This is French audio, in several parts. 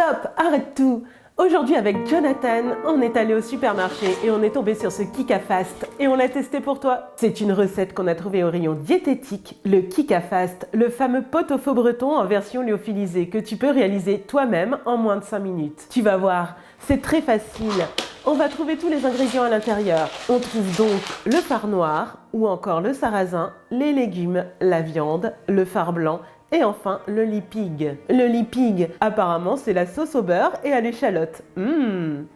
Stop, arrête tout. Aujourd'hui avec Jonathan, on est allé au supermarché et on est tombé sur ce KikaFast et on l'a testé pour toi. C'est une recette qu'on a trouvée au rayon diététique, le KikaFast, le fameux pot-au-feu breton en version lyophilisée que tu peux réaliser toi-même en moins de 5 minutes. Tu vas voir, c'est très facile. On va trouver tous les ingrédients à l'intérieur. On trouve donc le fard noir ou encore le sarrasin, les légumes, la viande, le fard blanc et enfin, le lipig. Le lipig, apparemment, c'est la sauce au beurre et à l'échalote.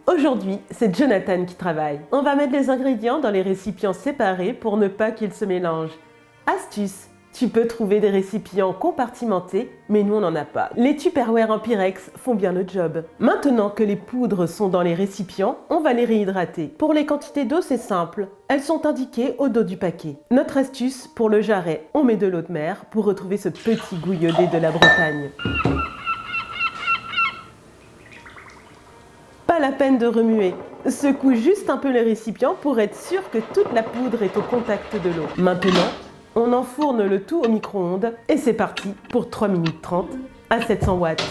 Aujourd'hui, c'est Jonathan qui travaille. On va mettre les ingrédients dans les récipients séparés pour ne pas qu'ils se mélangent. Astuce, tu peux trouver des récipients compartimentés, mais nous on n'en a pas. Les Tupperware en Pyrex font bien le job. Maintenant que les poudres sont dans les récipients, on va les réhydrater. Pour les quantités d'eau, c'est simple. Elles sont indiquées au dos du paquet. Notre astuce, pour le jarret, on met de l'eau de mer pour retrouver ce petit goût iodé de la Bretagne. Pas la peine de remuer. Secoue juste un peu les récipients pour être sûr que toute la poudre est au contact de l'eau. Maintenant, on enfourne le tout au micro-ondes et c'est parti pour 3 minutes 30 à 700 watts.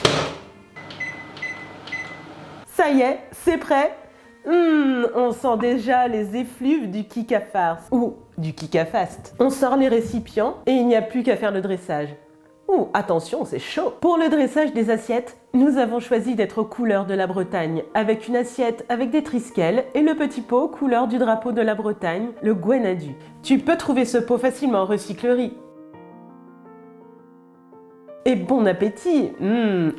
Ça y est, c'est prêt. On sent déjà les effluves du KikaFast ou du KikaFast. On sort les récipients et il n'y a plus qu'à faire le dressage. Attention, c'est chaud! Pour le dressage des assiettes, nous avons choisi d'être aux couleurs de la Bretagne, avec une assiette avec des trisquelles et le petit pot couleur du drapeau de la Bretagne, le Gwenadu. Tu peux trouver ce pot facilement en recyclerie. Et bon appétit!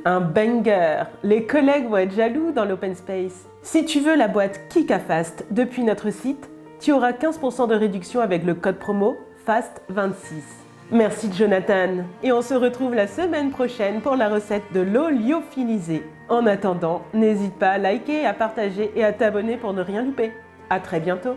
Un banger! Les collègues vont être jaloux dans l'open space. Si tu veux la boîte KikaFast depuis notre site, tu auras 15% de réduction avec le code promo FAST26. Merci Jonathan, et on se retrouve la semaine prochaine pour la recette de l'eau lyophilisée. En attendant, n'hésite pas à liker, à partager et à t'abonner pour ne rien louper. À très bientôt.